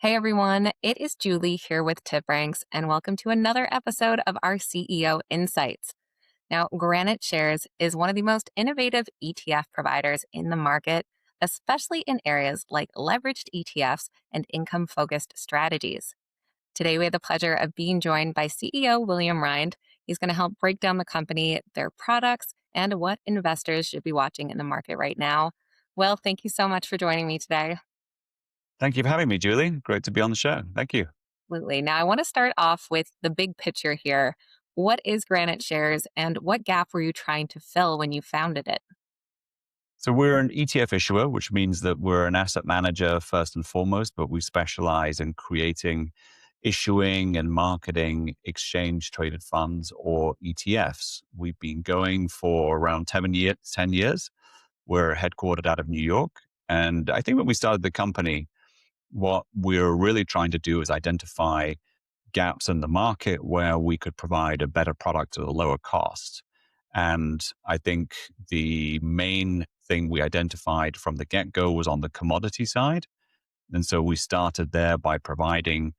Hey everyone, it is Julie here with TipRanks, and welcome to another episode of our CEO Insights. Now, Granite Shares is one of the most innovative ETF providers in the market, especially in areas like leveraged ETFs and income focused strategies. Today, we have the pleasure of being joined by CEO William Rhind. He's going to help break down the company, their products, and what investors should be watching in the market right now. Well, thank you so much for joining me today. Thank you for having me, Julie. Great to be on the show. Thank you. Absolutely. Now, I want to start off with the big picture here. What is Granite Shares and what gap were you trying to fill when you founded it? So we're an ETF issuer, which means that we're an asset manager first and foremost, but we specialize in creating, issuing and marketing exchange traded funds or ETFs. We've been going for around 10 years. We're headquartered out of New York. And I think when we started the company, what we're really trying to do is identify gaps in the market where we could provide a better product at a lower cost. And I think the main thing we identified from the get go was on the commodity side. And so we started there by providing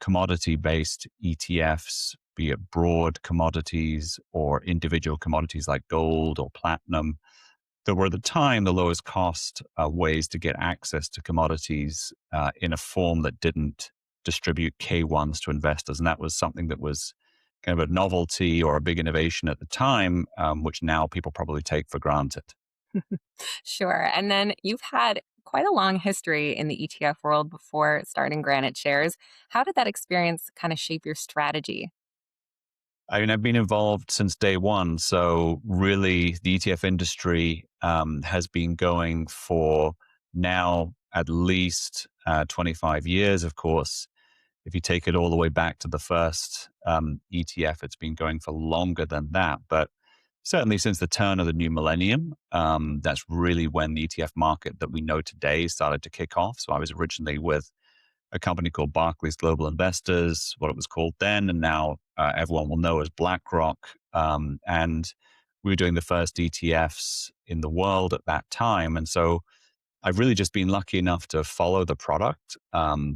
commodity based ETFs, be it broad commodities or individual commodities like gold or platinum, that were at the time the lowest cost ways to get access to commodities in a form that didn't distribute K1s to investors. And that was something that was kind of a novelty or a big innovation at the time, which now people probably take for granted. Sure. And then you've had quite a long history in the ETF world before starting Granite Shares. How did that experience kind of shape your strategy? I mean, I've been involved since day one. So really, the ETF industry has been going for now at least 25 years, of course. If you take it all the way back to the first ETF, it's been going for longer than that. But certainly since the turn of the new millennium, that's really when the ETF market that we know today started to kick off. So I was originally with a company called Barclays Global Investors, what it was called then, and now everyone will know as BlackRock. And we were doing the first ETFs in the world at that time. And so I've really just been lucky enough to follow the product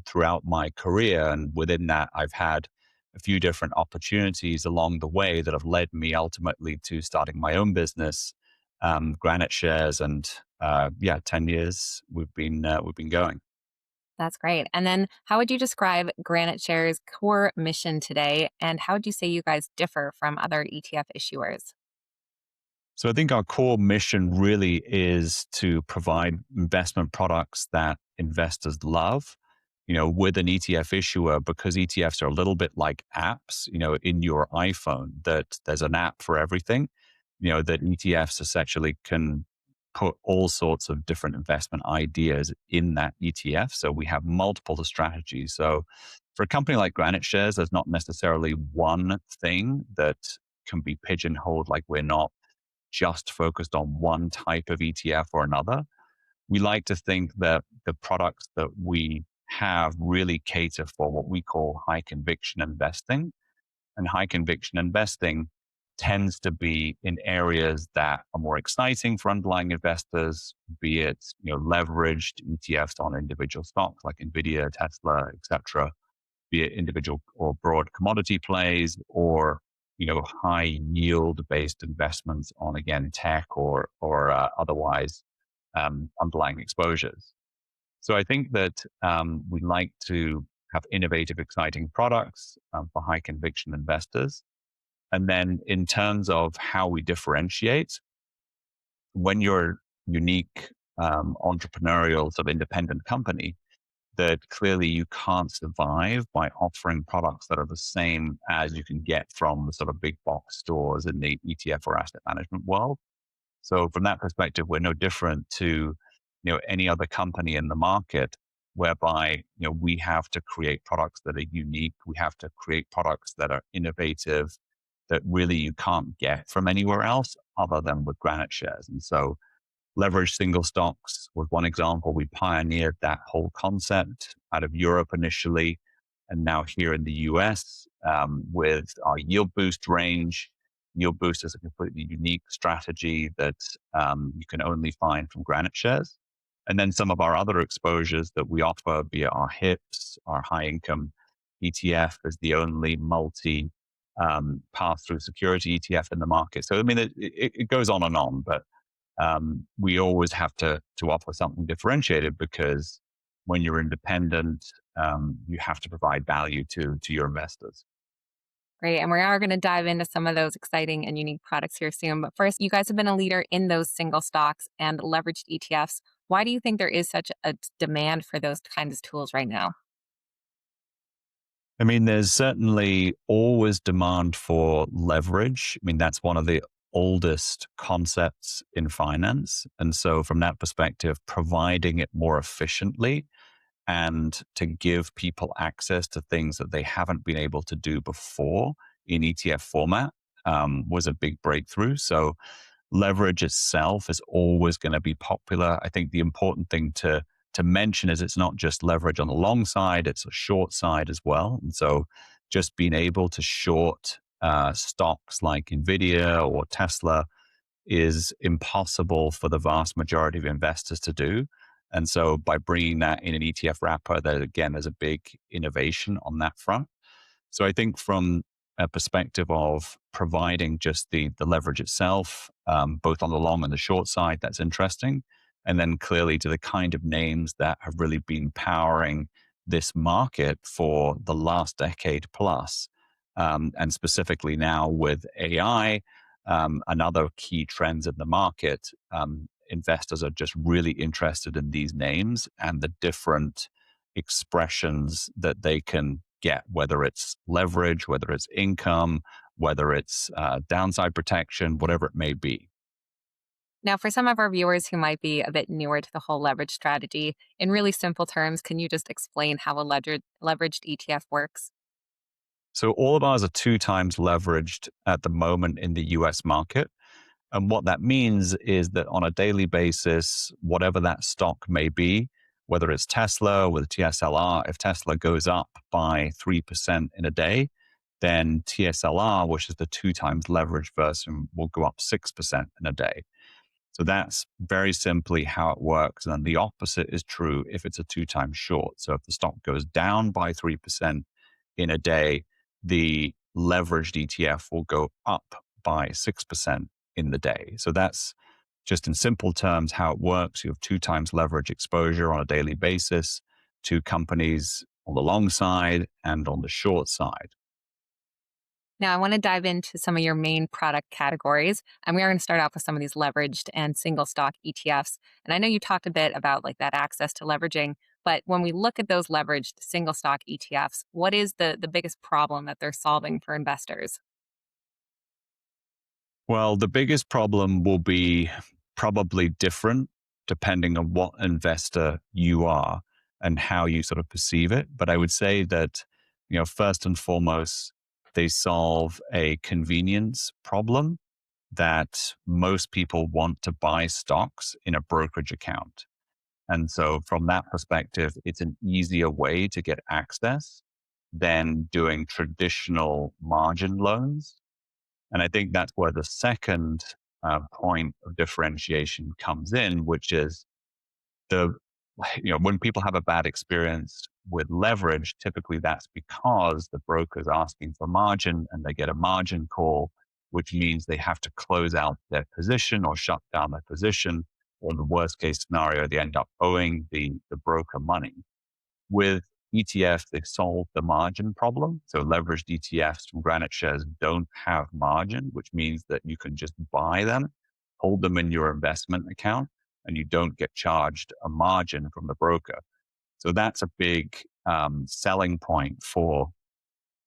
throughout my career. And within that, I've had a few different opportunities along the way that have led me ultimately to starting my own business, Granite Shares. And 10 years we've been going. That's great. And then how would you describe Granite Shares' core mission today? And how would you say you guys differ from other ETF issuers? So I think our core mission really is to provide investment products that investors love. With an ETF issuer, because ETFs are a little bit like apps, in your iPhone, that there's an app for everything, that ETFs essentially can put all sorts of different investment ideas in that ETF. So we have multiple strategies. So for a company like Granite Shares, there's not necessarily one thing that can be pigeonholed, like we're not just focused on one type of ETF or another. We like to think that the products that we have really cater for what we call high conviction investing. And high conviction investing tends to be in areas that are more exciting for underlying investors, be it leveraged ETFs on individual stocks like Nvidia, Tesla, etc., be it individual or broad commodity plays, or high yield based investments on, again, tech or otherwise underlying exposures. So I think that we like to have innovative, exciting products for high conviction investors. And then in terms of how we differentiate, when you're a unique entrepreneurial sort of independent company, that clearly you can't survive by offering products that are the same as you can get from the sort of big box stores in the ETF or asset management world. So from that perspective, we're no different to any other company in the market, whereby we have to create products that are unique. We have to create products that are innovative, that really you can't get from anywhere else other than with Granite Shares. And so leveraged single stocks was one example. We pioneered that whole concept out of Europe initially, and now here in the US with our Yield Boost range. Yield Boost is a completely unique strategy that you can only find from Granite Shares. And then some of our other exposures that we offer via our HIPs, our high income ETF is the only multi pass through security ETF in the market. So, I mean, it goes on, but we always have to offer something differentiated because when you're independent, you have to provide value to your investors. Great. And we are going to dive into some of those exciting and unique products here soon. But first, you guys have been a leader in those single stocks and leveraged ETFs. Why do you think there is such a demand for those kinds of tools right now? I mean, there's certainly always demand for leverage. I mean, that's one of the oldest concepts in finance. And so, from that perspective, providing it more efficiently and to give people access to things that they haven't been able to do before in ETF format was a big breakthrough. So, leverage itself is always going to be popular. I think the important thing to mention is it's not just leverage on the long side; it's a short side as well. And so, just being able to short stocks like Nvidia or Tesla is impossible for the vast majority of investors to do. And so, by bringing that in an ETF wrapper, that again, there's a big innovation on that front. So I think from a perspective of providing just the leverage itself, both on the long and the short side, that's interesting. And then clearly to the kind of names that have really been powering this market for the last decade plus, and specifically now with AI, and other key trends in the market, investors are just really interested in these names and the different expressions that they can get, whether it's leverage, whether it's income, whether it's downside protection, whatever it may be. Now, for some of our viewers who might be a bit newer to the whole leverage strategy, in really simple terms, can you just explain how a leveraged ETF works? So all of ours are two times leveraged at the moment in the US market. And what that means is that on a daily basis, whatever that stock may be, whether it's Tesla with TSLR, if Tesla goes up by 3% in a day, then TSLR, which is the two times leverage version, will go up 6% in a day. So that's very simply how it works. And then the opposite is true if it's a two times short. So if the stock goes down by 3% in a day, the leveraged ETF will go up by 6% in the day. So that's just in simple terms how it works. You have two times leverage exposure on a daily basis to companies on the long side and on the short side. Now, I want to dive into some of your main product categories. And we are going to start off with some of these leveraged and single stock ETFs. And I know you talked a bit about like that access to leveraging, but when we look at those leveraged single stock ETFs, what is the biggest problem that they're solving for investors? Well, the biggest problem will be probably different depending on what investor you are and how you sort of perceive it. But I would say that, first and foremost, they solve a convenience problem that most people want to buy stocks in a brokerage account. And so, from that perspective, it's an easier way to get access than doing traditional margin loans. And I think that's where the second point of differentiation comes in, which is the, when people have a bad experience with leverage, typically that's because the broker's asking for margin and they get a margin call, which means they have to close out their position or shut down their position. Or in the worst case scenario, they end up owing the broker money. With ETFs, they solve the margin problem. So leveraged ETFs from Granite Shares don't have margin, which means that you can just buy them, hold them in your investment account, and you don't get charged a margin from the broker. So that's a big selling point for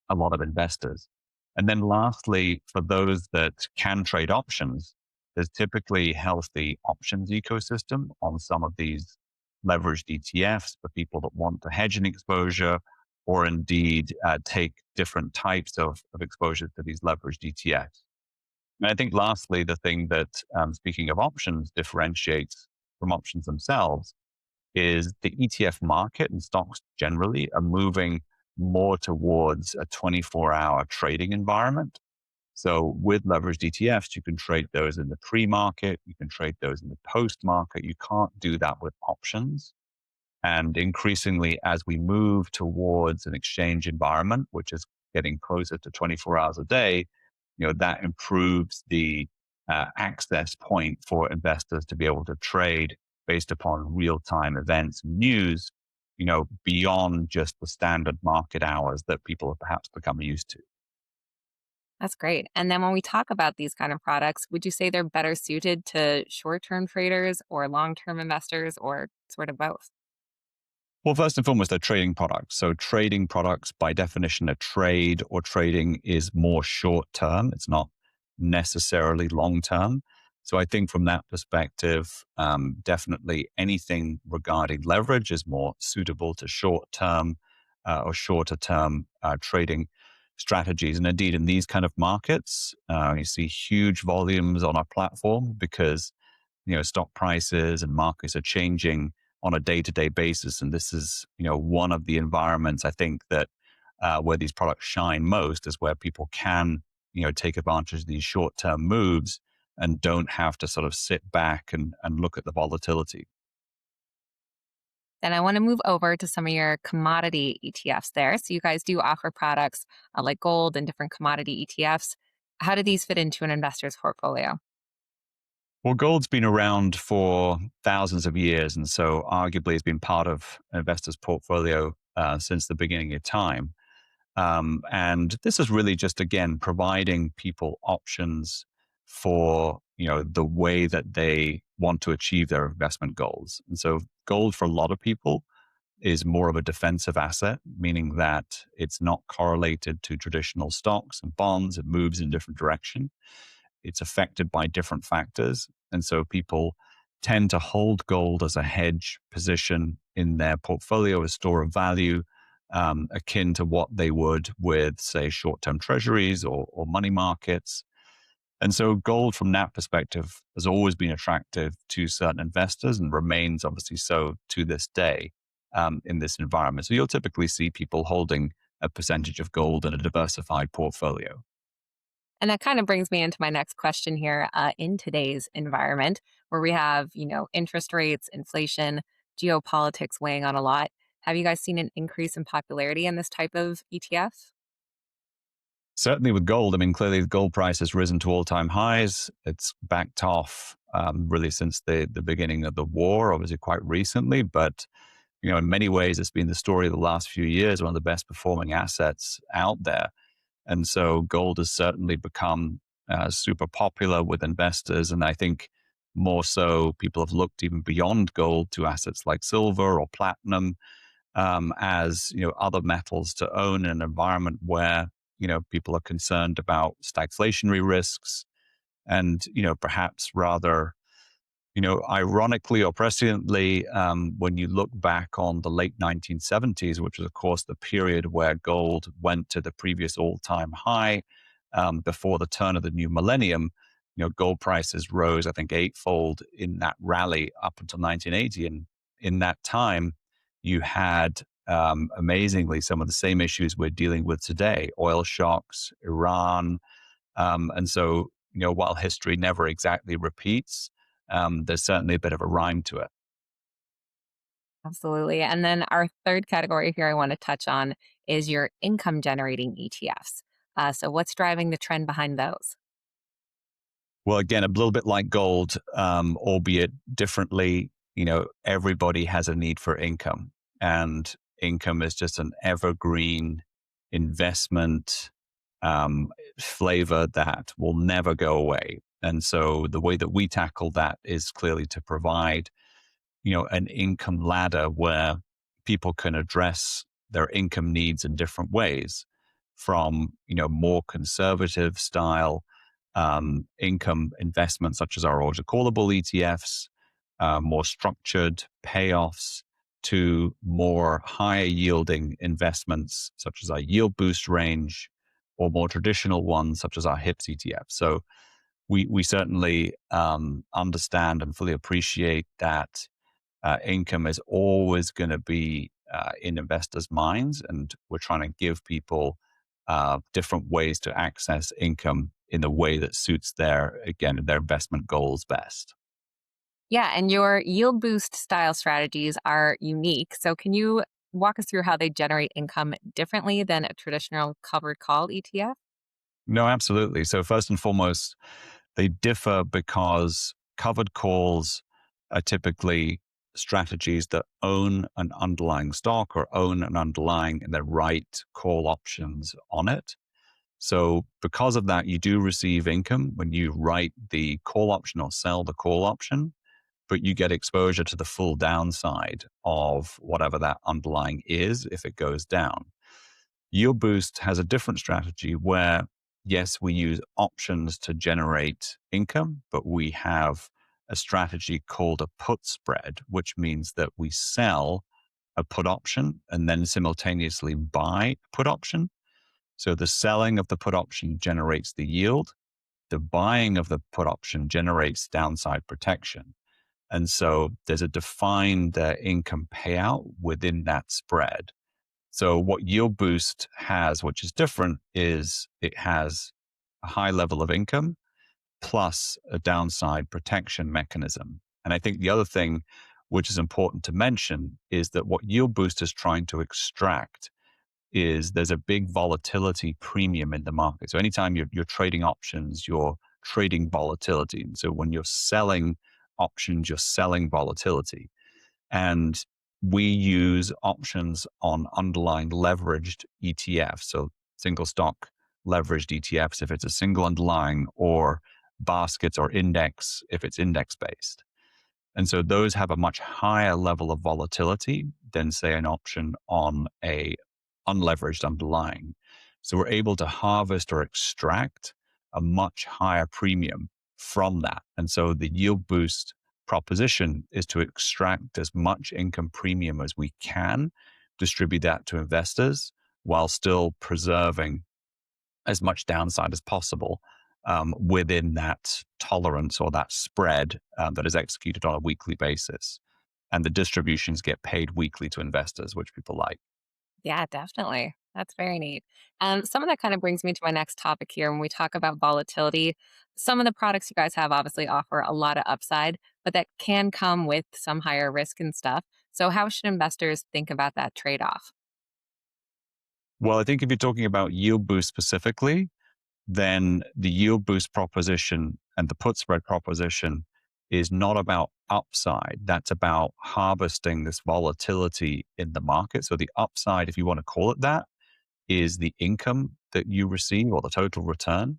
a lot of investors. And then lastly, for those that can trade options, there's typically healthy options ecosystem on some of these leveraged ETFs for people that want to hedge an exposure or indeed take different types of exposure to these leveraged ETFs. And I think lastly, the thing that, speaking of options, differentiates from options themselves is the ETF market and stocks generally are moving more towards a 24-hour trading environment. So with leveraged ETFs, you can trade those in the pre-market, you can trade those in the post-market. You can't do that with options. And increasingly, as we move towards an exchange environment, which is getting closer to 24 hours a day, that improves the access point for investors to be able to trade based upon real-time events and news, beyond just the standard market hours that people have perhaps become used to. That's great. And then when we talk about these kind of products, would you say they're better suited to short term traders or long term investors or sort of both? Well, first and foremost, they're trading products. So, trading products, by definition, a trade or trading is more short term. It's not necessarily long term. So, I think from that perspective, definitely anything regarding leverage is more suitable to short term or shorter term trading strategies. And indeed, in these kind of markets, you see huge volumes on our platform because stock prices and markets are changing on a day-to-day basis, and this is one of the environments I think that where these products shine most is where people can take advantage of these short-term moves and don't have to sort of sit back and look at the volatility. Then I want to move over to some of your commodity ETFs there. So you guys do offer products like gold and different commodity ETFs. How do these fit into an investor's portfolio? Well, gold's been around for thousands of years, and so arguably it's been part of an investor's portfolio since the beginning of time. And this is really just, again, providing people options for the way that they want to achieve their investment goals. And so gold for a lot of people is more of a defensive asset, meaning that it's not correlated to traditional stocks and bonds. It moves in a different direction. It's affected by different factors. And so people tend to hold gold as a hedge position in their portfolio, a store of value, akin to what they would with, say, short term treasuries or money markets. And so gold, from that perspective, has always been attractive to certain investors and remains obviously so to this day in this environment. So you'll typically see people holding a percentage of gold in a diversified portfolio. And that kind of brings me into my next question here. In today's environment, where we have, interest rates, inflation, geopolitics weighing on a lot, have you guys seen an increase in popularity in this type of ETF? Certainly with gold, I mean, clearly the gold price has risen to all-time highs. It's backed off really since the beginning of the war, obviously quite recently. But in many ways, it's been the story of the last few years, one of the best performing assets out there. And so gold has certainly become super popular with investors. And I think more so people have looked even beyond gold to assets like silver or platinum as other metals to own in an environment where people are concerned about stagflationary risks and perhaps rather ironically or presciently, when you look back on the late 1970s, which was, of course, the period where gold went to the previous all-time high before the turn of the new millennium, gold prices rose, I think, eightfold in that rally up until 1980. And in that time, you had amazingly some of the same issues we're dealing with today: oil shocks, Iran, and so, while history never exactly repeats, there's certainly a bit of a rhyme to it. Absolutely. And then our third category here I want to touch on is your income generating ETFs. So, what's driving the trend behind those? Well, again, a little bit like gold, albeit differently, everybody has a need for income. And income is just an evergreen investment um, flavor that will never go away. And so the way that we tackle that is clearly to provide an income ladder where people can address their income needs in different ways, from more conservative style income investments such as our auto-callable ETFs, more structured payoffs, to more higher yielding investments such as our yield boost range, or more traditional ones such as our HIPS ETF. So we certainly understand and fully appreciate that income is always going to be in investors' minds, and we're trying to give people different ways to access income in the way that suits their investment goals best. Yeah, and your yield boost style strategies are unique. So, can you walk us through how they generate income differently than a traditional covered call ETF? No, absolutely. So first and foremost, they differ because covered calls are typically strategies that own an underlying stock or own an underlying and then write call options on it. So because of that, you do receive income when you write the call option or sell the call option, but you get exposure to the full downside of whatever that underlying is if it goes down. Yield Boost has a different strategy where, yes, we use options to generate income, but we have a strategy called a put spread, which means that we sell a put option and then simultaneously buy a put option. So the selling of the put option generates the yield. The buying of the put option generates downside protection. And so there's a defined income payout within that spread. So what Yield Boost has, which is different, is it has a high level of income plus a downside protection mechanism. And I think the other thing which is important to mention is that what Yield Boost is trying to extract is there's a big volatility premium in the market. So anytime you're trading options, you're trading volatility. And so when you're selling options, you're selling volatility. And we use options on underlying leveraged ETFs. So single stock leveraged ETFs if it's a single underlying, or baskets or index if it's index based. And so those have a much higher level of volatility than, say, an option on a unleveraged underlying. So we're able to harvest or extract a much higher premium from that. And so the yield boost proposition is to extract as much income premium as we can, distribute that to investors while still preserving as much downside as possible within that tolerance or that spread that is executed on a weekly basis. And the distributions get paid weekly to investors, which people like. Yeah, definitely. That's very neat. Some of that kind of brings me to my next topic here. When we talk about volatility, some of the products you guys have obviously offer a lot of upside, but that can come with some higher risk and stuff. So, how should investors think about that trade off? Well, I think if you're talking about yield boost specifically, then the yield boost proposition and the put spread proposition is not about upside. That's about harvesting this volatility in the market. So the upside, if you want to call it that, is the income that you receive or the total return.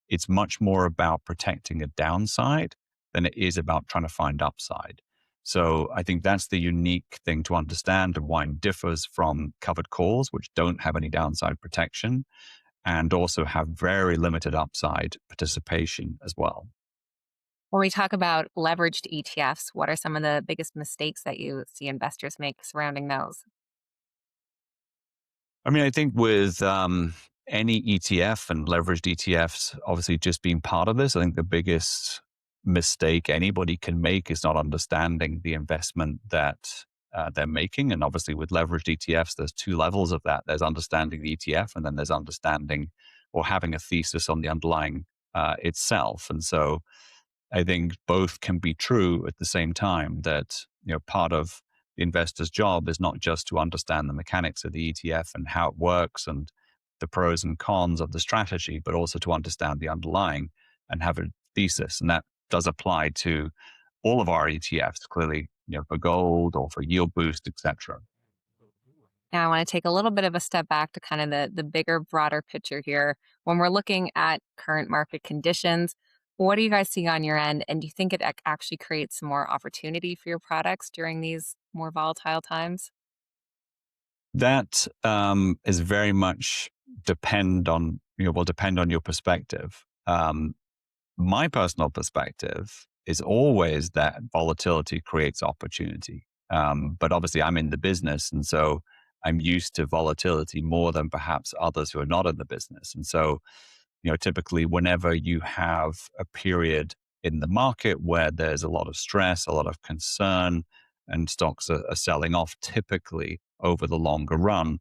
It's much more about protecting a downside than it is about trying to find upside. So I think that's the unique thing to understand and why it differs from covered calls, which don't have any downside protection and also have very limited upside participation as well. When we talk about leveraged ETFs, what are some of the biggest mistakes that you see investors make surrounding those? I mean, I think with any ETF and leveraged ETFs, obviously just being part of this, I think the biggest mistake anybody can make is not understanding the investment that they're making. And obviously, with leveraged ETFs, there's two levels of that. There's understanding the ETF, and then there's understanding or having a thesis on the underlying itself. And so, I think both can be true at the same time. That part of the investor's job is not just to understand the mechanics of the ETF and how it works and the pros and cons of the strategy, but also to understand the underlying and have a thesis. And that does apply to all of our ETFs, clearly, for gold or for yield boost, etc. Now, I want to take a little bit of a step back to kind of the bigger, broader picture here. When we're looking at current market conditions, what do you guys see on your end? And do you think it actually creates some more opportunity for your products during these more volatile times? That is very much will depend on your perspective. My personal perspective is always that volatility creates opportunity. But obviously, I'm in the business, and so I'm used to volatility more than perhaps others who are not in the business. And so, typically, whenever you have a period in the market where there's a lot of stress, a lot of concern, and stocks are selling off, typically over the longer run,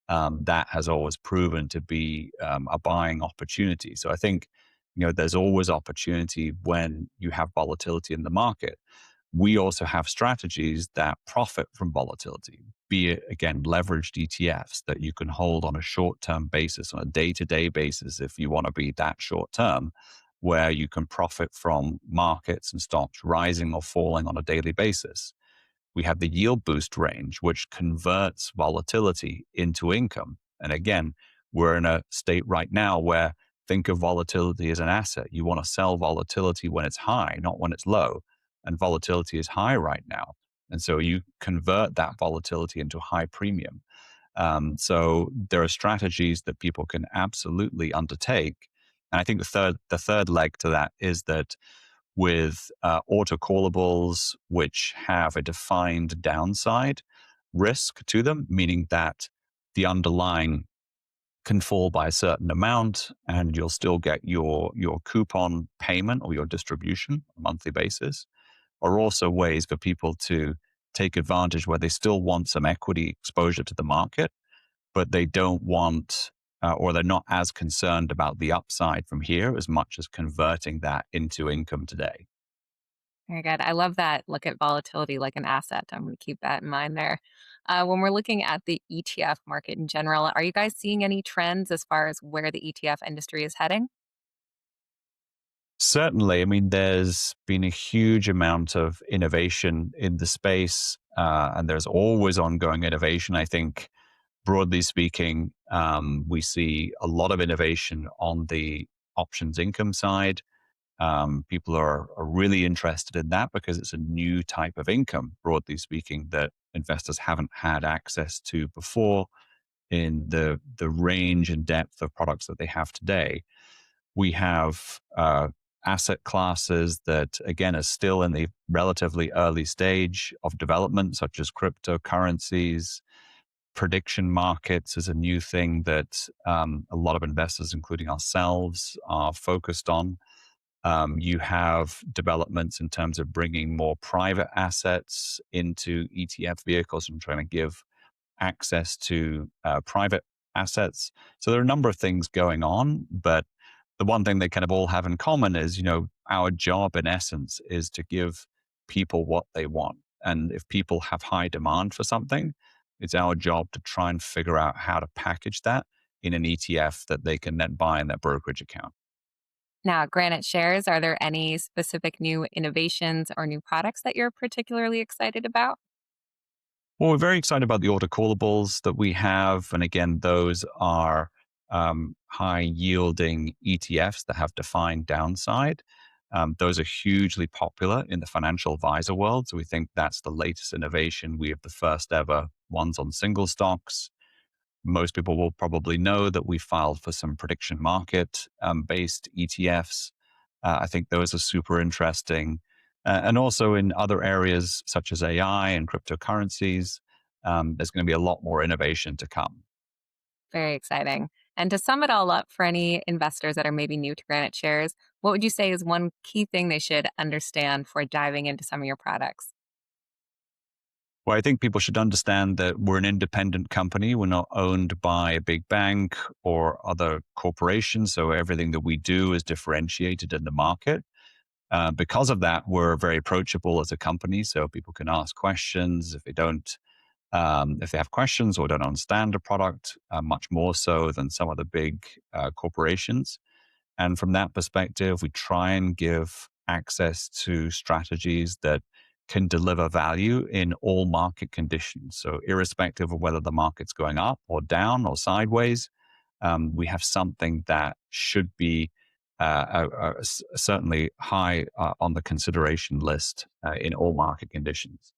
that has always proven to be a buying opportunity. So I think there's always opportunity when you have volatility in the market. We also have strategies that profit from volatility, be it, again, leveraged ETFs that you can hold on a short term basis, on a day to day basis, if you want to be that short term, where you can profit from markets and stocks rising or falling on a daily basis. We have the yield boost range, which converts volatility into income. And again, we're in a state right now where think of volatility as an asset. You want to sell volatility when it's high, not when it's low. And volatility is high right now. And so you convert that volatility into high premium. So there are strategies that people can absolutely undertake. And I think the third leg to that is that with autocallables, which have a defined downside risk to them, meaning that the underlying can fall by a certain amount and you'll still get your coupon payment or your distribution on a monthly basis, are also ways for people to take advantage where they still want some equity exposure to the market, but they don't want or they're not as concerned about the upside from here as much as converting that into income today. Very good. I love that look at volatility like an asset. I'm going to keep that in mind there. When we're looking at the ETF market in general, are you guys seeing any trends as far as where the ETF industry is heading? Certainly. I mean, there's been a huge amount of innovation in the space, and there's always ongoing innovation. I think, broadly speaking, we see a lot of innovation on the options income side. People are really interested in that because it's a new type of income, broadly speaking, that investors haven't had access to before in the range and depth of products that they have today. We have asset classes that, again, are still in the relatively early stage of development, such as cryptocurrencies. Prediction markets is a new thing that a lot of investors, including ourselves, are focused on. You have developments in terms of bringing more private assets into ETF vehicles and trying to give access to private assets. So there are a number of things going on, but the one thing they kind of all have in common is, our job in essence is to give people what they want. And if people have high demand for something, it's our job to try and figure out how to package that in an ETF that they can then buy in their brokerage account. Now, Granite Shares, are there any specific new innovations or new products that you're particularly excited about? Well, we're very excited about the autocallables that we have. And again, those are high yielding ETFs that have defined downside. Those are hugely popular in the financial advisor world. So we think that's the latest innovation. We have the first ever ones on single stocks. Most people will probably know that we filed for some prediction market based ETFs. I think those are super interesting. And also in other areas such as AI and cryptocurrencies, there's going to be a lot more innovation to come. Very exciting. And to sum it all up for any investors that are maybe new to Granite Shares, what would you say is one key thing they should understand for diving into some of your products? Well, I think people should understand that we're an independent company. We're not owned by a big bank or other corporations. So everything that we do is differentiated in the market. Because of that, we're very approachable as a company. So people can ask questions if they have questions or don't understand a product, much more so than some of the big corporations. And from that perspective, we try and give access to strategies that can deliver value in all market conditions. So, irrespective of whether the market's going up or down or sideways, we have something that should be certainly high on the consideration list in all market conditions.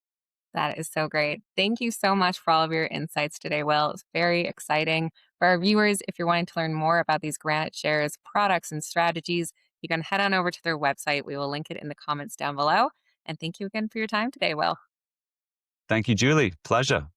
That is so great. Thank you so much for all of your insights today, Will. It's very exciting. For our viewers, if you're wanting to learn more about these Granite Shares products and strategies, you can head on over to their website. We will link it in the comments down below. And thank you again for your time today, Will. Thank you, Julie. Pleasure.